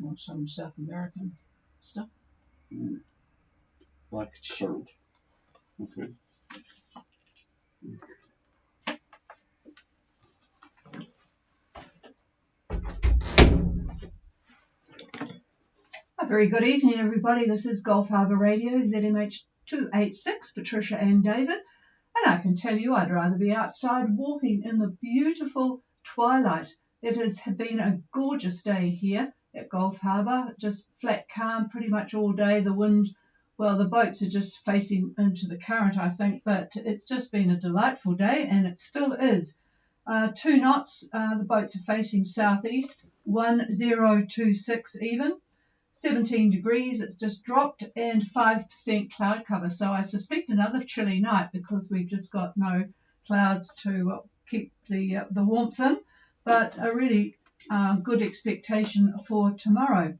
or some South American stuff. Like syrup. Okay. A very good evening, everybody. This is Gulf Harbour Radio, ZMH 286, Patricia and David. And I can tell you I'd rather be outside walking in the beautiful twilight. It has been a gorgeous day here at Gulf Harbour, just flat calm pretty much all day. The wind, well, the boats are just facing into the current, I think, but it's just been a delightful day, and it still is. 2 knots, the boats are facing southeast, 1026 even. 17 degrees, it's just dropped, and 5% cloud cover. So I suspect another chilly night because we've just got no clouds to keep the warmth in, but a really good expectation for tomorrow.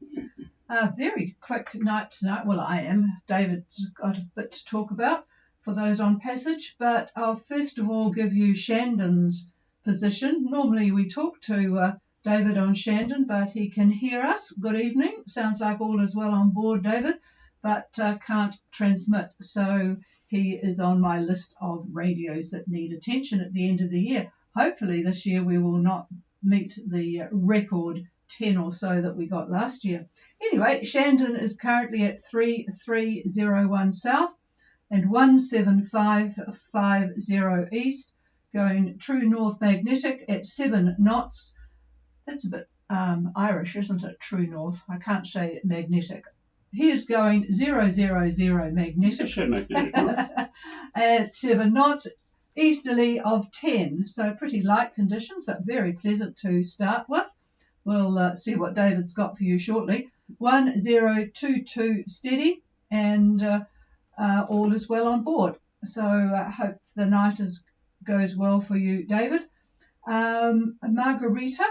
Very quick night tonight. Well, I am. David's got a bit to talk about for those on passage, but I'll first of all give you Shandon's position. Normally we talk to David on Shandon, but he can hear us. Good evening. Sounds like all is well on board, David, but can't transmit. So he is on my list of radios that need attention at the end of the year. Hopefully this year we will not meet the record 10 or so that we got last year. Anyway, Shandon is currently at 3301 south and 17550 east, going true north magnetic at 7 knots. That's a bit Irish, isn't it? True north. I can't say magnetic. He is going 000 magnetic at 7 knots, easterly of 10. So pretty light conditions, but very pleasant to start with. We'll see what David's got for you shortly. 1022 steady, and all is well on board. So I hope the night goes well for you, David. Margarita.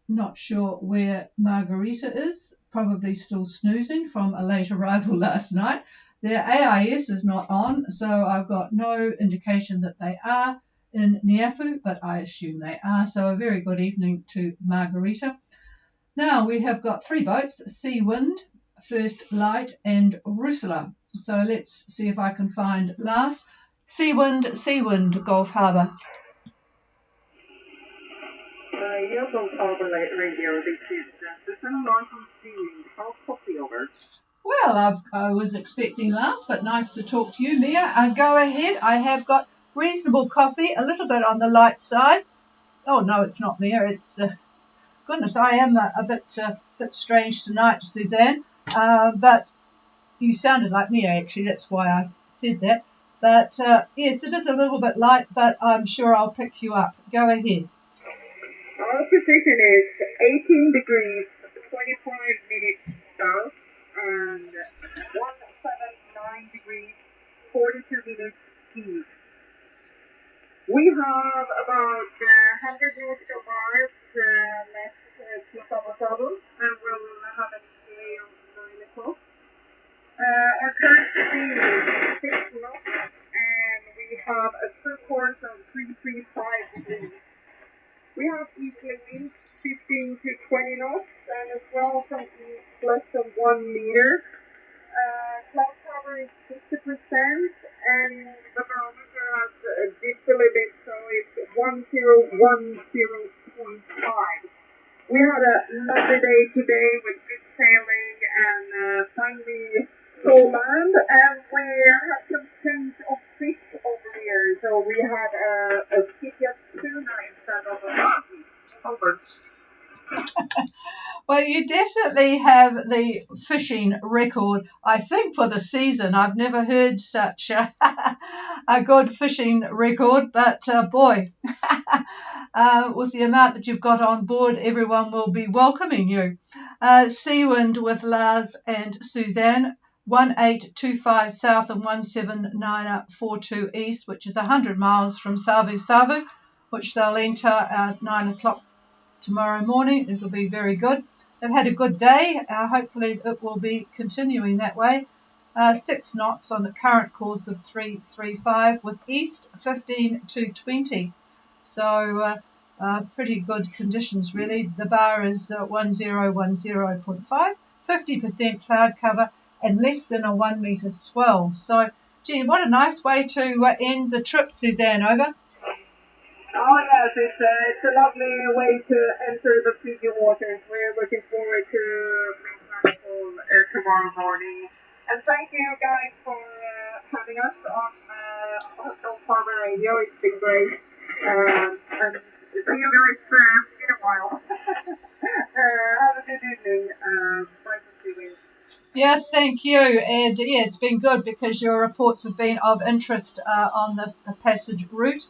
Not sure where Margarita is, probably still snoozing from a late arrival last night. Their AIS is not on, so I've got no indication that they are in Niafu, but I assume they are. So a very good evening to Margarita. Now we have got 3 boats, Sea Wind, First Light and Rusula. So let's see if I can find last. Sea Wind, Gulf Harbour. Yeah, Gulf Harbour Radio, this is Susan Live from Sea Wind. How's coffee over? Well, I was expecting last, but nice to talk to you, Mia. Go ahead. I have got reasonable coffee, a little bit on the light side. Oh, no, it's not Mia. It's, goodness, I am a bit strange tonight, Suzanne. But you sounded like Mia, actually. That's why I said that. But, yes, it is a little bit light, but I'm sure I'll pick you up. Go ahead. Our position is 18 degrees, 25 minutes south, and 179 degrees, 42 minutes east. We have about 100 nautical miles left to Harbour, and we'll have an ETA on 9 o'clock. Our current speed is 6 knots, and we have a true course of 335 degrees. We have easterly winds 15 to 20 knots, and as well from east less than 1 meter. Cloud cover is 60%, and the barometer has dipped a little bit, so it's 1010.5. We had a lovely day today with good sailing and finally saw land, and we had some change of fish over here, so we had a skipjack tuna instead of a over. Well, you definitely have the fishing record, I think, for the season. I've never heard such a good fishing record, but boy, with the amount that you've got on board, everyone will be welcoming you. Sea Wind with Lars and Suzanne, 1825 south and 17942 east, which is 100 miles from Savu, which they'll enter at 9 o'clock tomorrow morning. It'll be very good. They've had a good day. Hopefully it will be continuing that way. 6 knots on the current course of 335 with east 15 to 20. So Pretty good conditions, really. The bar is 1010.5, 50% cloud cover, and less than a 1 metre swell. So, gee, what a nice way to end the trip, Suzanne. Over. Oh yes, it's a lovely way to enter the Fiji waters. We're looking forward to being back tomorrow morning. And thank you guys for having us on Harbour Radio. It's been great. And see you guys in a while. Have a good evening. Bye for you. Yeah, thank you. And yeah, it's been good because your reports have been of interest on the passage route.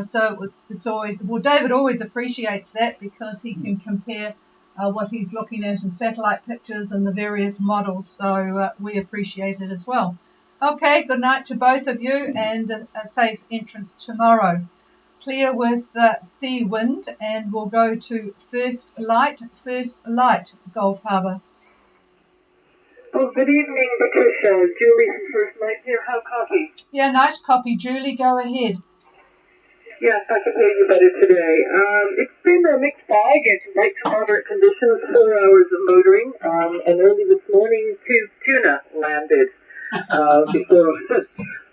So it's always, well, David always appreciates that because he can compare what he's looking at in satellite pictures and the various models. So we appreciate it as well. Okay, good night to both of you and a safe entrance tomorrow. Clear with sea wind, and we'll go to First Light, Gulf Harbour. Well, good evening, Patricia. Julie from First Light here. How copy? Yeah, nice copy, Julie. Go ahead. Yes, I can hear you better today. It's been a mixed bag. It's light to moderate conditions, 4 hours of motoring, and early this morning, 2 tuna landed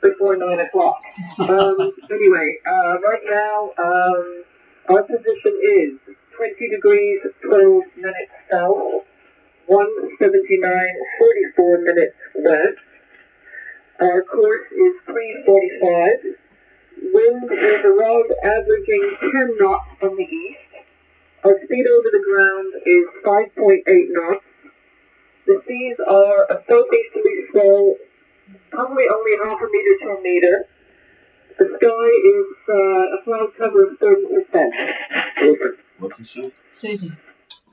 before 9 o'clock. Anyway, right now, our position is 20 degrees, 12 minutes south, 179, 44 minutes west. Our course is 345. Wind is around averaging 10 knots from the east. Our speed over the ground is 5.8 knots. The seas are a southeasterly swell, probably only half a meter to a meter. The sky is a cloud cover of 30%. Over. What you say? 30.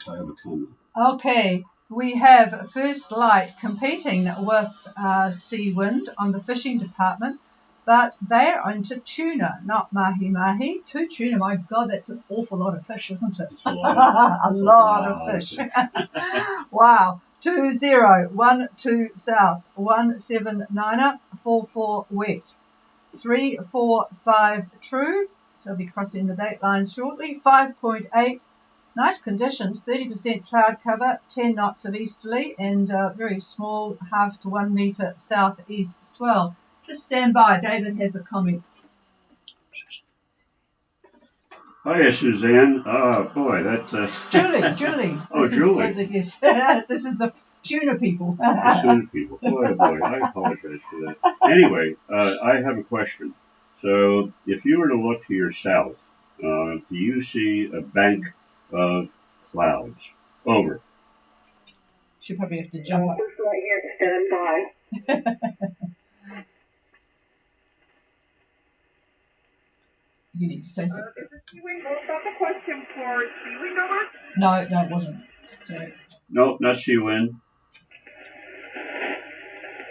I have a comment. Okay, we have First Light competing with Sea Wind on the fishing department, but they're into tuna, not mahi-mahi. 2 tuna, my God, that's an awful lot of fish, isn't it? A lot of fish. Wow. 20, 12 south, 179er, 44 west, 345 true, so I'll be crossing the date line shortly, 5.8, nice conditions, 30% cloud cover, 10 knots of easterly, and very small, half to 1 metre southeast swell. Just stand by, David has a comment. Hi, Suzanne. Boy, that's... Julie. Oh, Julie. Yes, this is the tuna people. The tuna people. Boy, I apologize for that. Anyway, I have a question. So, if you were to look to your south, do you see a bank of clouds? Over. She'll probably have to jump up. Just right here, stand by. You need to say something. Is the seaweed, was that the question for seaweed over? No, it wasn't. Sorry. Nope, not sea wind.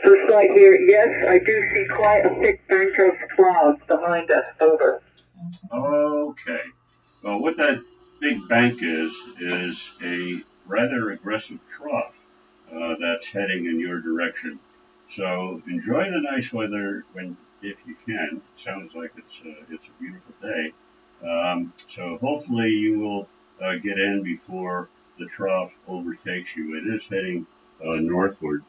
First light here, yes, I do see quite a thick bank of clouds behind us. Over. Okay. Well, what that big bank is a rather aggressive trough that's heading in your direction. So enjoy the nice weather if you can. It sounds like it's a beautiful day. So hopefully you will get in before the trough overtakes you. It is heading northward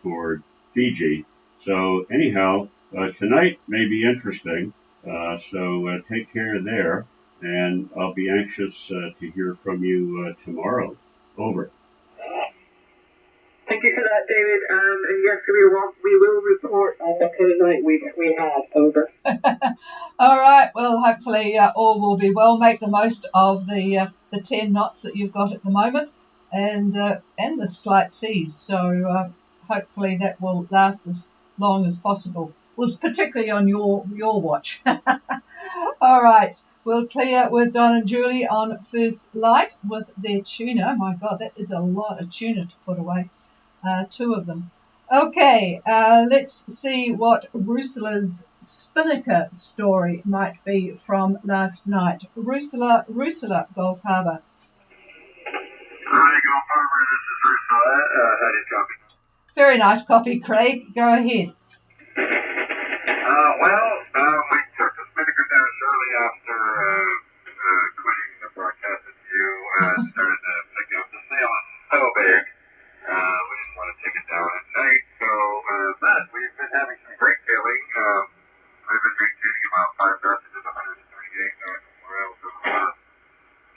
toward Fiji. So anyhow, tonight may be interesting. So take care there, and I'll be anxious to hear from you tomorrow. Over. Thank you for that, David. And yes, we will report on what kind of night we had. Over. All right. Well, hopefully all will be well. Make the most of the 10 knots that you've got at the moment, and the slight seas. So hopefully that will last as long as possible. Well, particularly on your watch. All right. We'll clear with Don and Julie on First Light with their tuna. My God, that is a lot of tuna to put away. 2 of them. Okay, let's see what Rusula's Spinnaker story might be from last night. Rusula, Gulf Harbour. Hi, Gulf Harbour, this is Rusula. How did you copy? Very nice copy, Craig. Go ahead. We took the Spinnaker down shortly after quitting started to pick up. The sail is so big, we didn't want to take it down at night. So, but we've been having some great sailing. I've been maintaining about 5 knots to 138 nautical miles over the last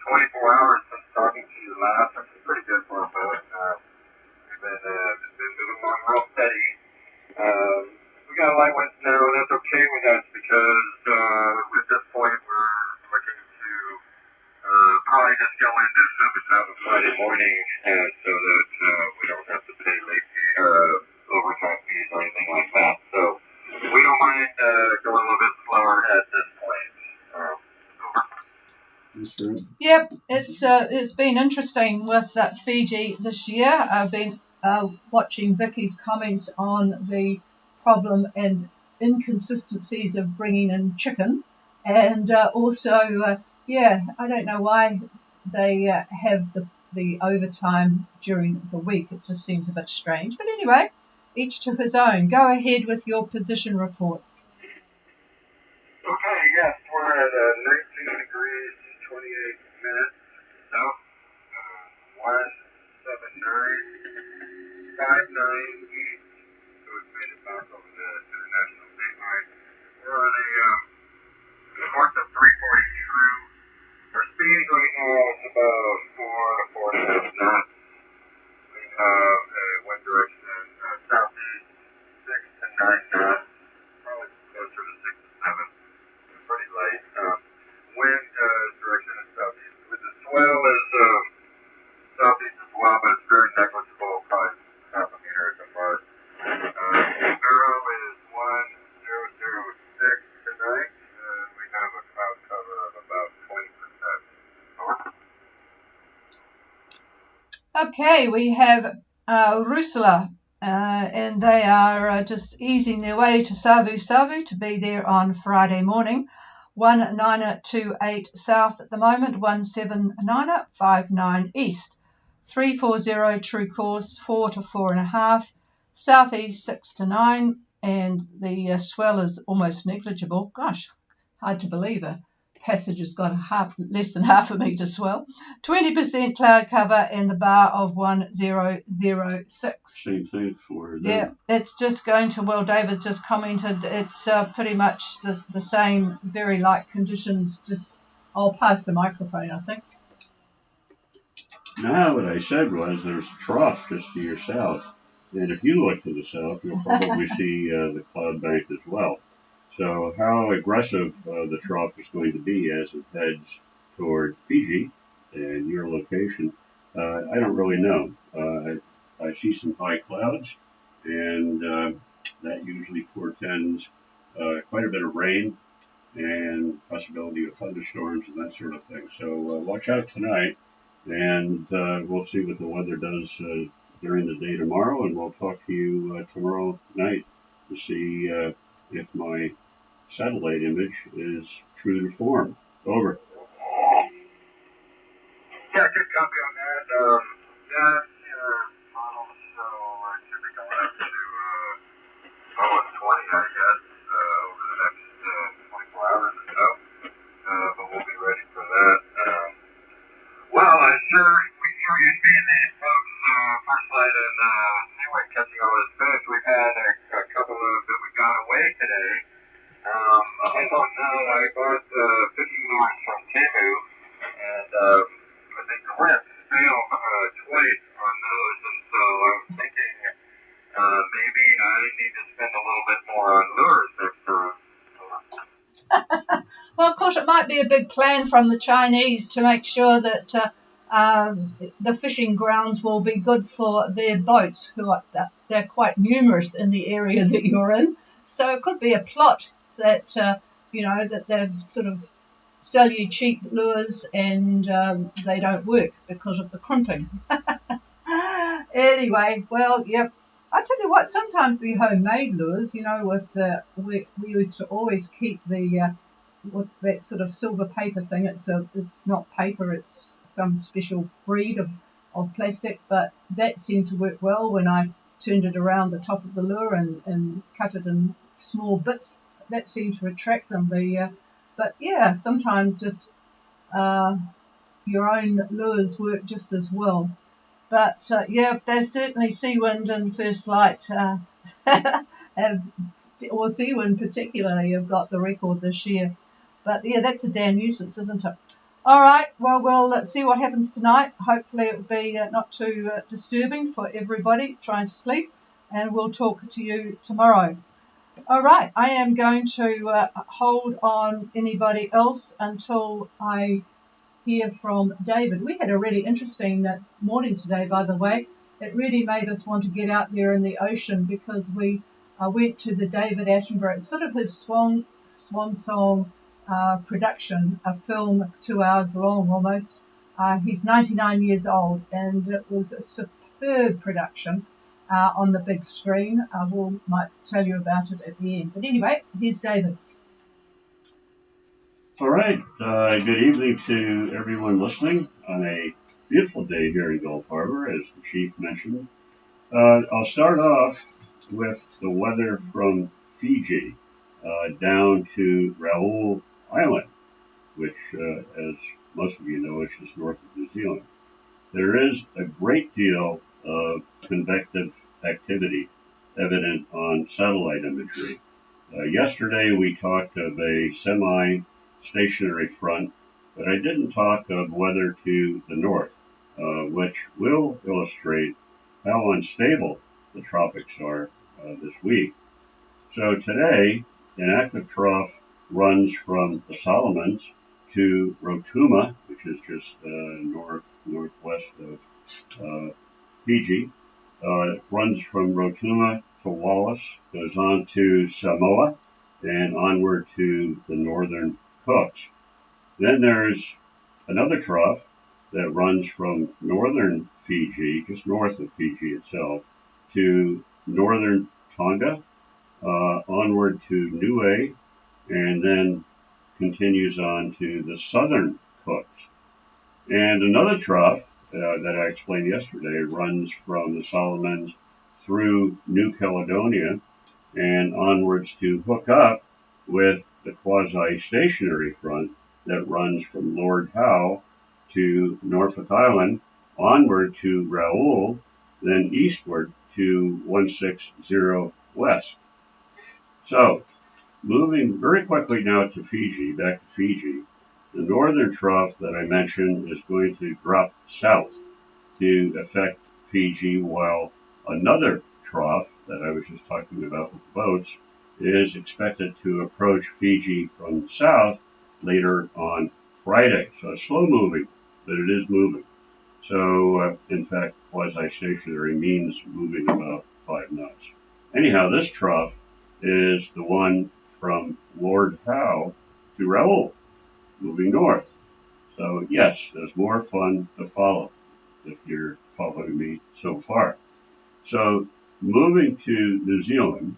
24 hours since talking to you last, which is pretty good for a boat. We've been moving along real steady. We got a light winds now, and that's okay with us because at this point we're looking to probably just go into service on a Friday morning, so that we don't have to pay late fee, overtime fees or anything like that. So we don't mind going a little bit slower at this point. Yep, it's been interesting with Fiji this year. I've been watching Vicky's comments on the problem and inconsistencies of bringing in chicken, and also, I don't know why they have the overtime during the week. It just seems a bit strange. But anyway, each to his own. Go ahead with your position report. Okay, yes, we're at 19 degrees, 28 minutes south, 179, 59 east, so we've made it back over the international date line. We're on a course of 340 true. Our speed right now is about 4 to 4.5 knots. We have a wind direction southeast, 6 to 9 knots, probably closer to 6 to 7. Pretty light. Wind direction is southeast. With the swell is southeast as well, but it's very negligible, probably half a meter at the most. Zero is 1006 tonight, and we have a cloud cover of about 20%. Okay, we have Rusula, and they are just easing their way to Savu Savu to be there on Friday morning. 1928 south at the moment, 17959 east. 340 true course, 4 to 4.5, southeast 6 to 9, and the swell is almost negligible. Gosh, hard to believe a passage has got less than half a metre swell. 20% cloud cover and the bar of 1006. Same thing for them. Yeah, it's just going to, well, David's just commented, it's pretty much the same, very light conditions. Just, I'll pass the microphone, I think. Now, what I said was there's a trough just to your south. And if you look to the south, you'll probably see the cloud bank as well. So how aggressive the trough is going to be as it heads toward Fiji and your location, I don't really know. I see some high clouds, and that usually portends quite a bit of rain and possibility of thunderstorms and that sort of thing. So watch out tonight, and we'll see what the weather does during the day tomorrow, and we'll talk to you tomorrow night to see if my satellite image is true to form. Over. Yeah, good copy on that. Your model should be going up to 20, I guess, over the next 24 hours or so. But we'll be ready for that. Well, we sure envied these folks, First Light and Seaway catching all this fish. We've had a couple of that we got away today. I don't know, I bought fishing lures from Temu, and they clipped, failed twice on those, and so I'm thinking maybe I need to spend a little bit more on lures next time. Well, of course, it might be a big plan from the Chinese to make sure that the fishing grounds will be good for their boats, they're quite numerous in the area that you're in. So it could be a plot that, that they've sort of sell you cheap lures and they don't work because of the crimping. Anyway, well, yep. I tell you what, sometimes the homemade lures, with we used to always keep the with that sort of silver paper thing. It's not paper, it's some special breed of plastic, but that seemed to work well when I turned it around the top of the lure and cut it in small bits. That seemed to attract them. But yeah, sometimes just your own lures work just as well. But yeah, there's certainly Seawind and First Light or Seawind particularly, have got the record this year. But yeah, that's a damn nuisance, isn't it? All right, well, we'll see what happens tonight. Hopefully it will be not too disturbing for everybody trying to sleep, and we'll talk to you tomorrow. All right, I am going to hold on anybody else until I hear from David. We had a really interesting morning today, by the way. It really made us want to get out there in the ocean because we went to the David Attenborough. It's sort of his swan song production, a film 2 hours long almost. He's 99 years old, and it was a superb production on the big screen. Might tell you about it at the end. But anyway, here's David. All right. Good evening to everyone listening on a beautiful day here in Gulf Harbor, as the chief mentioned. I'll start off with the weather from Fiji down to Raoul Island, which, as most of you know, is just north of New Zealand. There is a great deal of convective activity evident on satellite imagery. Yesterday we talked of a semi-stationary front, but I didn't talk of weather to the north, which will illustrate how unstable the tropics are this week. So today, an active trough runs from the Solomons to Rotuma, which is just northwest of Fiji. Runs from Rotuma to Wallis, goes on to Samoa, and onward to the northern Cooks. Then there's another trough that runs from northern Fiji, just north of Fiji itself, to northern Tonga, onward to Niue, and then continues on to the southern Cooks. And another trough that I explained yesterday runs from the Solomons through New Caledonia and onwards to hook up with the quasi-stationary front that runs from Lord Howe to Norfolk Island, onward to Raoul, then eastward to 160 west. So, moving very quickly now to Fiji, back to Fiji, the northern trough that I mentioned is going to drop south to affect Fiji, while another trough that I was just talking about with boats is expected to approach Fiji from south later on Friday. So it's slow moving, but it is moving. So, in fact, quasi-stationary means moving about 5 knots. Anyhow, this trough is the one from Lord Howe to Raoul, moving north. So, yes, there's more fun to follow if you're following me so far. So, moving to New Zealand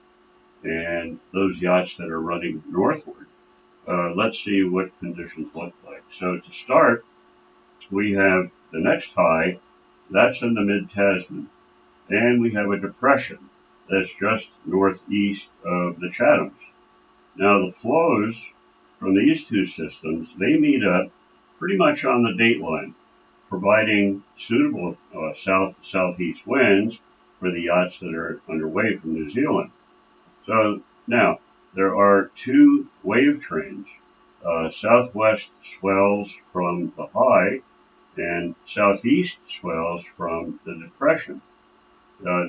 and those yachts that are running northward, let's see what conditions look like. So, to start, we have the next high, that's in the mid-Tasman, and we have a depression that's just northeast of the Chathams. Now, the flows from these two systems, they meet up pretty much on the dateline, providing suitable southeast winds for the yachts that are underway from New Zealand. So now, there are two wave trains, southwest swells from the high and southeast swells from the depression.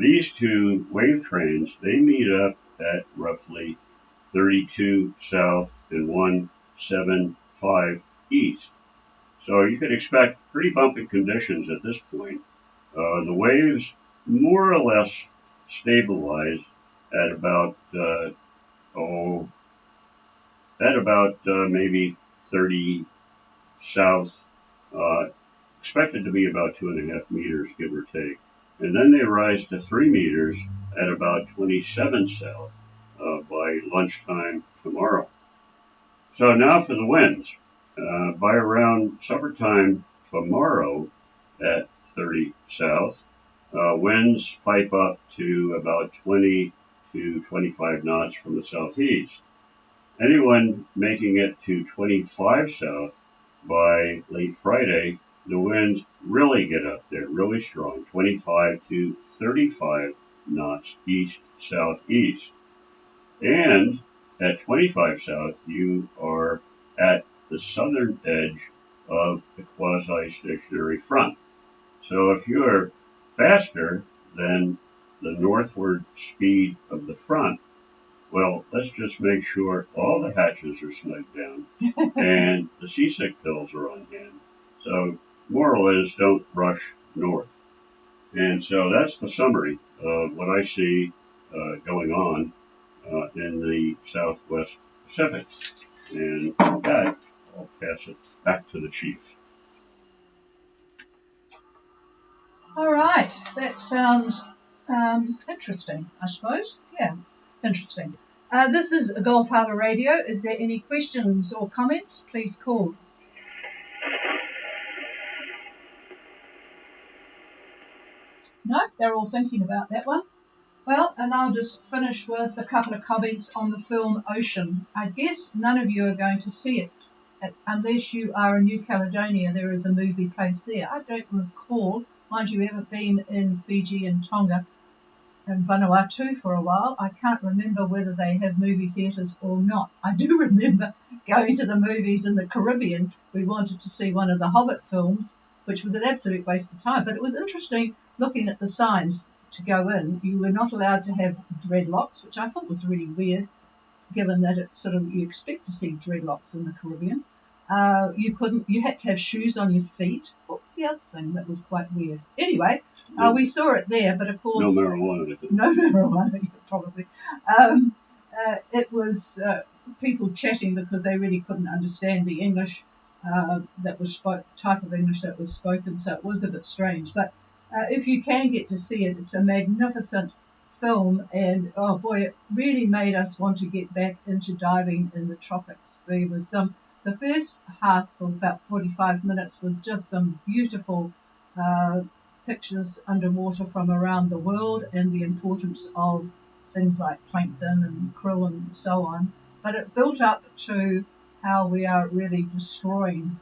These two wave trains, they meet up at roughly 32 south and 175 east. So you could expect pretty bumpy conditions at this point. The waves more or less stabilize at about maybe 30 south, expected to be about 2.5 meters, give or take. And then they rise to 3 meters at about 27 south by lunchtime tomorrow. So now for the winds. By around suppertime tomorrow at 30 south, winds pipe up to about 20 to 25 knots from the southeast. Anyone making it to 25 south by late Friday, the winds really get up there, really strong, 25 to 35 knots east, southeast. And at 25 south, you are at the southern edge of the quasi-stationary front. So if you are faster than the northward speed of the front, well, let's just make sure all the hatches are snugged down and the seasick pills are on hand. So moral is don't rush north. And so that's the summary of what I see going on in the Southwest Pacific. And with that, I'll pass it back to the chief. All right, that sounds interesting, I suppose. Yeah, interesting. This is Gulf Harbour Radio. Is there any questions or comments? Please call. No, they're all thinking about that one. Well, and I'll just finish with a couple of comments on the film Ocean. I guess none of you are going to see it unless you are in New Caledonia. There is a movie placed there. I don't recall, mind you, ever been in Fiji and Tonga and Vanuatu for a while. I can't remember whether they have movie theatres or not. I do remember going to the movies in the Caribbean. We wanted to see one of the Hobbit films, which was an absolute waste of time. But it was interesting looking at the signs to go in. You were not allowed to have dreadlocks, which I thought was really weird, given that it's sort of, you expect to see dreadlocks in the Caribbean. You had to have shoes on your feet. What was the other thing that was quite weird? Anyway, we saw it there, but of course... No marijuana. No marijuana, probably. It was people chatting because they really couldn't understand the English that was spoken, the type of English that was spoken, so it was a bit strange. But if you can get to see it, it's a magnificent film, and oh boy, it really made us want to get back into diving in the tropics. There was the first half of about 45 minutes was just some beautiful pictures underwater from around the world and the importance of things like plankton and krill and so on. But it built up to how we are really destroying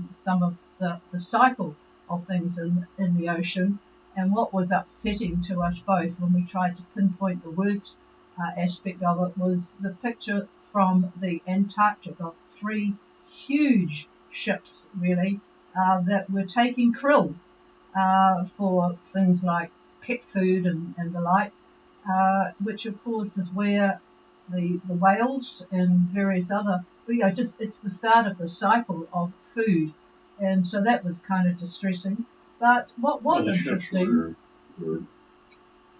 some of the cycle of things in the ocean. And what was upsetting to us both when we tried to pinpoint the worst aspect of it was the picture from the Antarctic of 3 huge ships, really, that were taking krill for things like pet food and the like, which of course is where the whales and various other, it's the start of the cycle of food. And so that was kind of distressing. But what was interesting...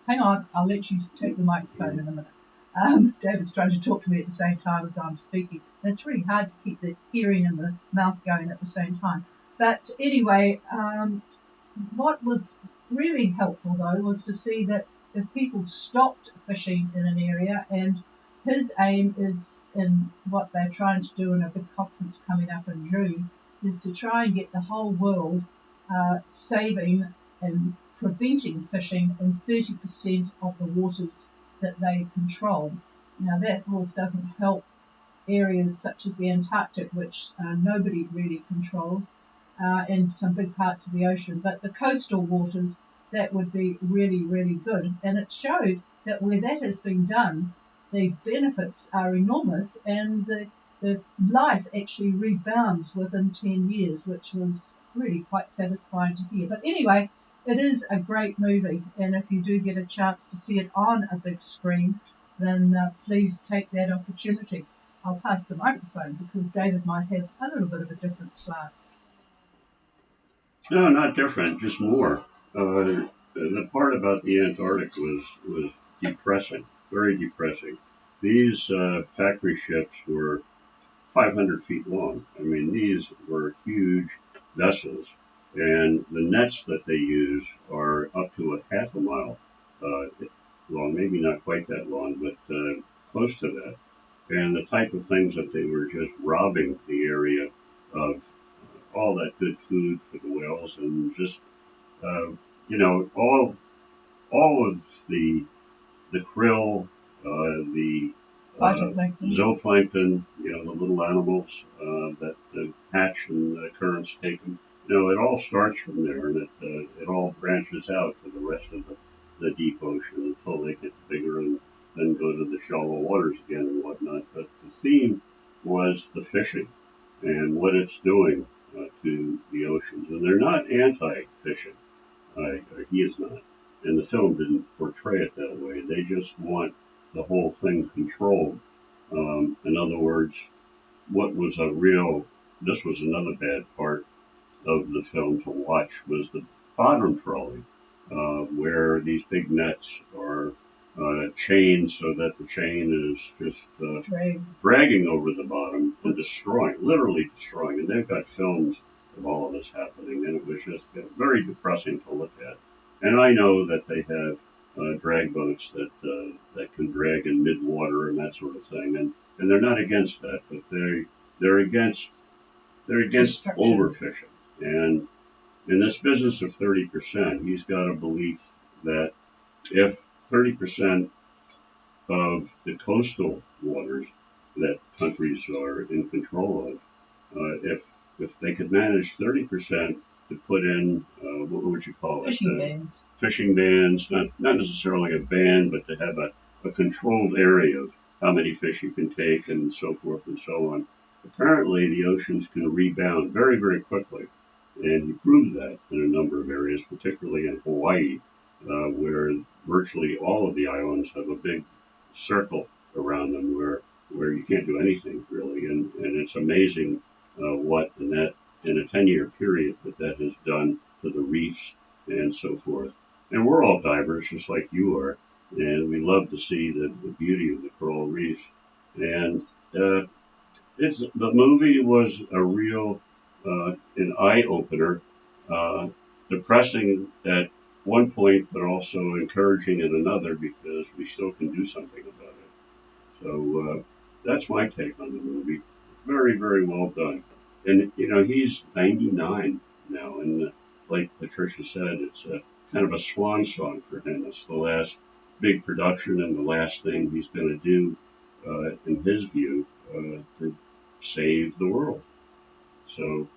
Hang on, I'll let you take the microphone in a minute. David's trying to talk to me at the same time as I'm speaking. And it's really hard to keep the hearing and the mouth going at the same time. But anyway, what was really helpful, though, was to see that if people stopped fishing in an area, and his aim is, in what they're trying to do in a big conference coming up in June, is to try and get the whole world saving and preventing fishing in 30% of the waters that they control. Now, that, of course, doesn't help areas such as the Antarctic, which nobody really controls, and some big parts of the ocean. But the coastal waters, that would be really, really good. And it showed that where that has been done, the benefits are enormous, and the life actually rebounds within 10 years, which was really quite satisfying to hear. But anyway, it is a great movie, and if you do get a chance to see it on a big screen, then please take that opportunity. I'll pass the microphone because David might have a little bit of a different slant. No, not different, just more. The part about the Antarctic was depressing, very depressing. These factory ships were 500 feet long. I mean, these were huge vessels, and the nets that they use are up to a half a mile long, maybe not quite that long, but close to that. And the type of things that they were just robbing the area of all that good food for the whales, and just all of the krill, the Phytoplankton. Zooplankton, the little animals that hatch and the currents take them. It all starts from there, and it all branches out to the rest of the deep ocean until they get bigger and then go to the shallow waters again and whatnot. But the theme was the fishing and what it's doing to the oceans. And they're not anti-fishing. He is not. And the film didn't portray it that way. They just want the whole thing controlled. In other words, this was another bad part of the film to watch, was the bottom trawling, where these big nets are chained so that the chain is just dragging over the bottom and literally destroying. And they've got films of all of this happening, and it was just very depressing to look at. And I know that they have drag boats that can drag in mid-water and that sort of thing, and they're not against that, but they're against overfishing. And in this business of 30%, he's got a belief that if 30% of the coastal waters that countries are in control of, if they could manage 30% to put in, what would you call it? Fishing bans. Fishing bans, not necessarily a ban, but to have a controlled area of how many fish you can take and so forth and so on. Apparently, the oceans can rebound very, very quickly. And he proves that in a number of areas, particularly in Hawaii, where virtually all of the islands have a big circle around them where you can't do anything really. And it's amazing what in a 10-year period that has done to the reefs and so forth. And we're all divers, just like you are, and we love to see the beauty of the coral reefs. And the movie was a real an eye opener, depressing at one point, but also encouraging at another, because we still can do something about it. So that's my take on the movie. Very, very well done. And he's 99 now, and like Patricia said, it's kind of a swan song for him. It's the last big production and the last thing he's going to do, in his view, to save the world. So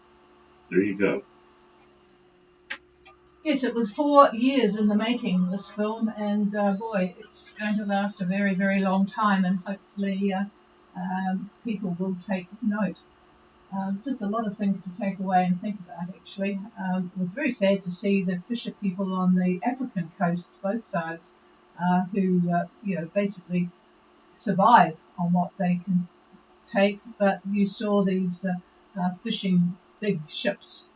there you go. Yes, it was 4 years in the making, this film, and boy, it's going to last a very, very long time, and hopefully people will take note. Just a lot of things to take away and think about, actually. It was very sad to see the fisher people on the African coasts, both sides, who basically survive on what they can take, but you saw these fishing big ships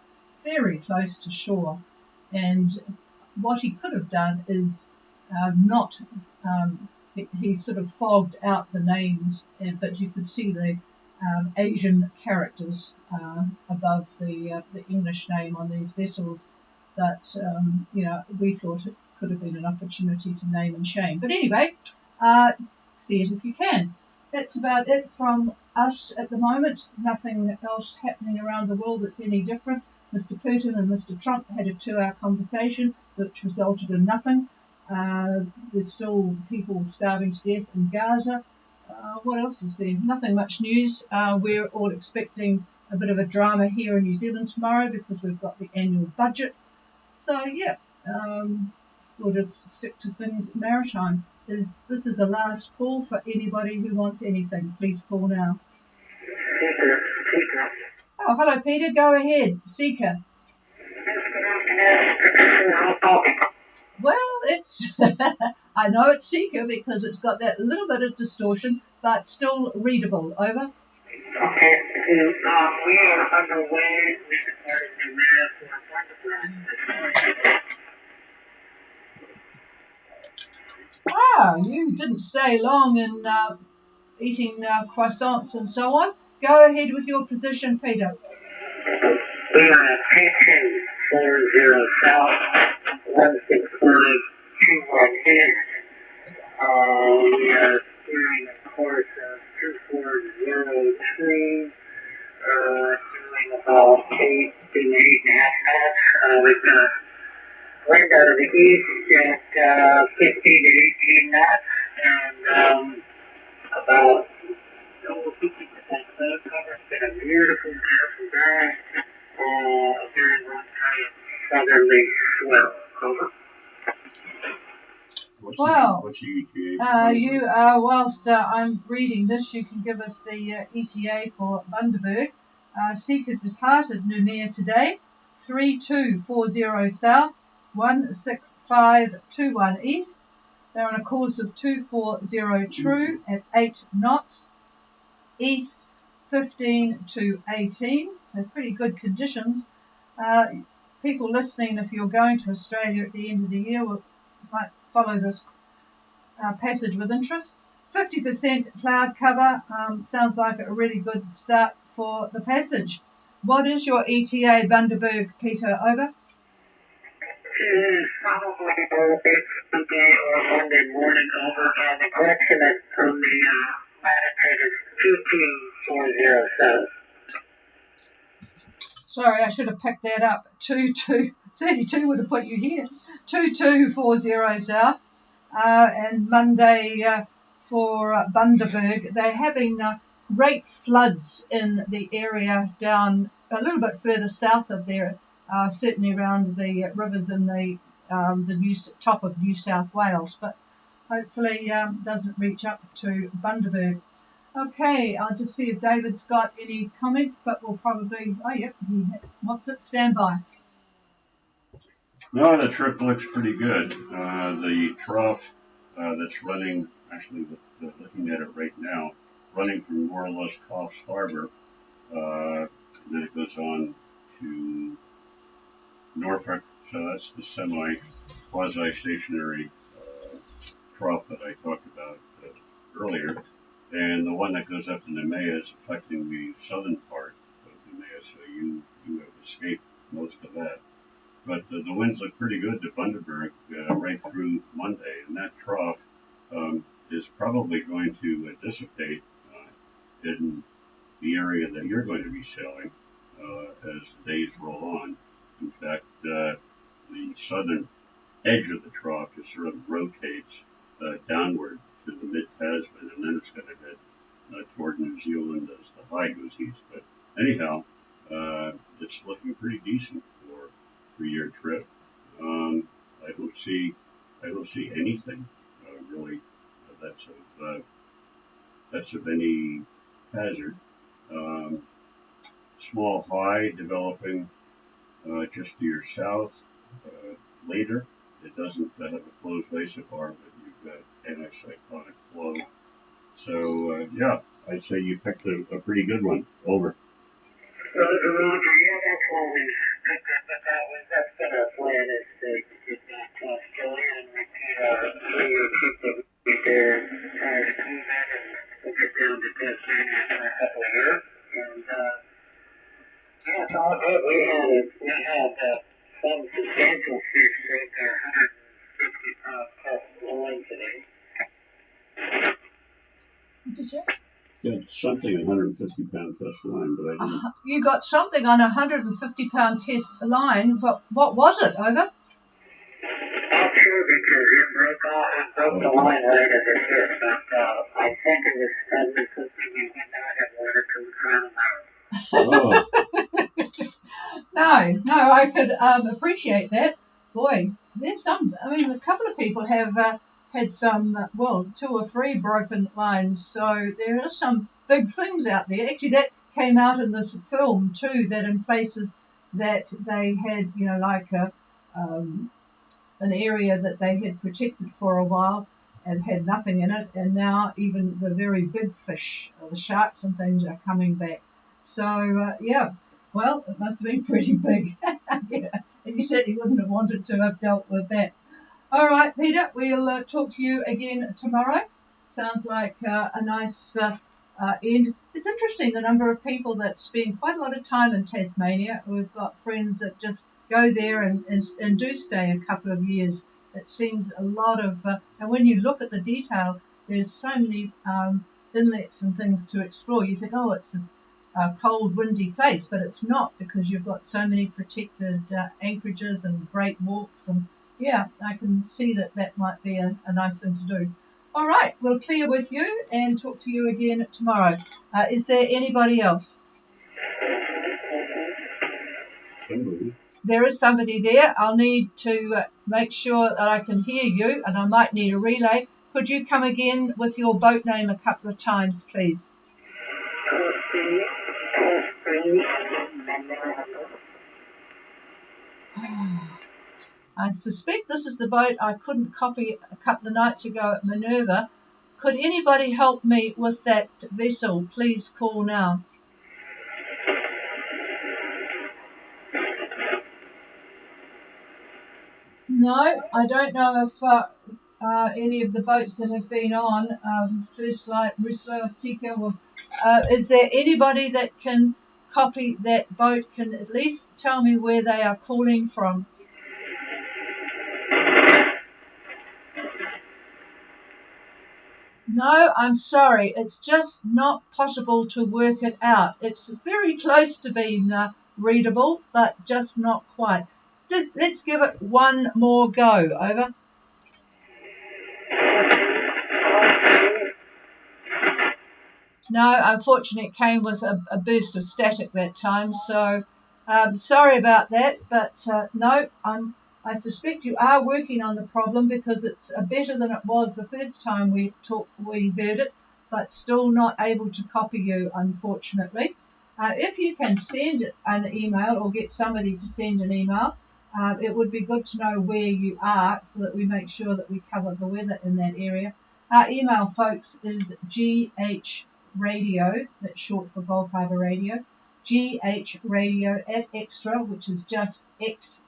very close to shore, and what he could have done is he sort of fogged out the names, but you could see the Asian characters above the English name on these vessels, but we thought it could have been an opportunity to name and shame. But anyway, see it if you can. That's about it from us at the moment. Nothing else happening around the world that's any different. Mr. Putin and Mr. Trump had a 2-hour conversation which resulted in nothing. There's still people starving to death in Gaza. What else is there? Nothing much news. We're all expecting a bit of a drama here in New Zealand tomorrow because we've got the annual budget. So, yeah, we'll just stick to things maritime. This is the last call for anybody who wants anything. Please call now. Oh, hello, Peter. Go ahead. Seeker. Well, it's I know it's Seeker because it's got that little bit of distortion, but still readable. Over. Okay, we are underway. We decided to You didn't stay long in eating croissants and so on. Go ahead with your position, Peter. We are at 3240 south, 16521 east. We are steering a course of 2403, doing about 8 to 8.5 knots. We've got wind out of the east at 15 to 18 knots, and about almost 50% cloud cover. It's been a beautiful, beautiful day. During one giant southerly swell. Over. Well, what's the ETA? whilst I'm reading this, you can give us the ETA for Bundaberg. Seeker departed Noumea today, 3240 south, 16521 east. They're on a course of 240 true at 8 knots, east 15 to 18, so pretty good conditions. People listening, if you're going to Australia at the end of the year, might follow this passage with interest. 50% cloud cover sounds like a really good start for the passage. What is your ETA, Bundaberg, Peter? Over. Probably today or Monday morning. Over. And the correction on the latitude is 2240 south. Sorry, I should have picked that up. 32 would have put you here. 2240 south. And Monday for Bundaberg. They're having great floods in the area down a little bit further south of there, certainly around the rivers in the top of New South Wales, but hopefully doesn't reach up to Bundaberg. Okay, I'll just see if David's got any comments, but we'll probably, stand by. No, the trip looks pretty good. The trough that's running, actually looking at it right now, running from more or less Coffs Harbour, and then it goes on to Norfolk, so that's the quasi-stationary trough that I talked about earlier. And the one that goes up to Noumea is affecting the southern part of Noumea, so you have escaped most of that. But the winds look pretty good to Bundaberg right through Monday, and that trough is probably going to dissipate in the area that you're going to be sailing as the days roll on. In fact, the southern edge of the trough just sort of rotates downward to the mid-Tasman, and then it's going to head toward New Zealand as the high goes east. But anyhow, it's looking pretty decent for your trip. I don't see anything really that's of any hazard. Small high developing just to your south later. It doesn't have a closed isobar, but you've got anticyclonic flow. So I'd say you picked a pretty good one. Over. Roger, yeah, that's what we that's been our plan, is to get back to Australia and repeat our 3-year trip that we did there prior to COVID, and we'll get down to Tasmania in a couple of years. And it's all good. We had some substantial fish right there, 150-pound plus line today. What did you say? Yeah, something 150-pound test line, but I didn't. You got something on a 150-pound test line, but what was it? Over? Not sure, because it broke the line right as it hit, but I think it was something you would not have wanted to drown out. No, I could appreciate that. Boy, there's some, a couple of people have had some, 2 or 3 broken lines, so there are some big things out there. Actually, that came out in this film too, that in places that they had, an area that they had protected for a while and had nothing in it, and now even the very big fish, the sharks and things, are coming back. So, well, it must have been pretty big. Yeah. And you certainly wouldn't have wanted to have dealt with that. All right, Peter, we'll talk to you again tomorrow. Sounds like a nice end. It's interesting, the number of people that spend quite a lot of time in Tasmania. We've got friends that just go there and do stay a couple of years. It seems a lot of, and when you look at the detail, there's so many inlets and things to explore. You think, oh, it's a cold, windy place, but it's not, because you've got so many protected anchorages and great walks. And yeah, I can see that might be a nice thing to do. All right, we'll clear with you and talk to you again tomorrow. Is there anybody else? Somebody. There is somebody there. I'll need to make sure that I can hear you, and I might need a relay. Could you come again with your boat name a couple of times, please? I suspect this is the boat I couldn't copy a couple of nights ago at Minerva. Could anybody help me with that vessel? Please call now. No, I don't know if any of the boats that have been on, First Light, Rusla, Tika, is there anybody that can copy that boat, can at least tell me where they are calling from? No, I'm sorry. It's just not possible to work it out. It's very close to being readable, but just not quite. Let's give it one more go. Over. No, unfortunately, it came with a burst of static that time. So sorry about that, but no, I suspect you are working on the problem because it's better than it was the first time we heard it, but still not able to copy you, unfortunately. If you can send an email or get somebody to send an email, it would be good to know where you are so that we make sure that we cover the weather in that area. Our email, folks, is ghradio, that's short for Gulf Harbour Radio, ghradio at extra, which is just xtra.co.nz.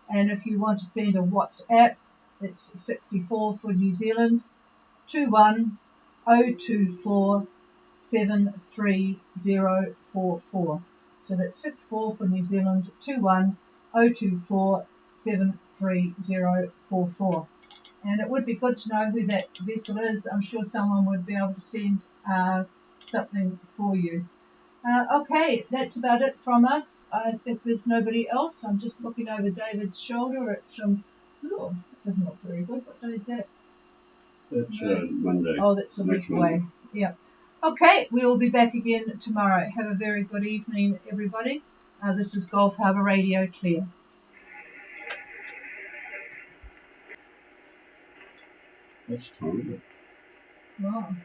And if you want to send a WhatsApp, it's 64 for New Zealand, 21024 73044. So that's 64 for New Zealand, 21024 73044. And it would be good to know who that vessel is. I'm sure someone would be able to send something for you. Okay, that's about it from us. I think there's nobody else. I'm just looking over David's shoulder at some. Oh, that doesn't look very good. What day is that? That's Monday. Oh, that's a week away. Yeah. Okay, we will be back again tomorrow. Have a very good evening, everybody. This is Gulf Harbour Radio Clear. That's terrible. Wow,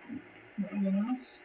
that would be nice.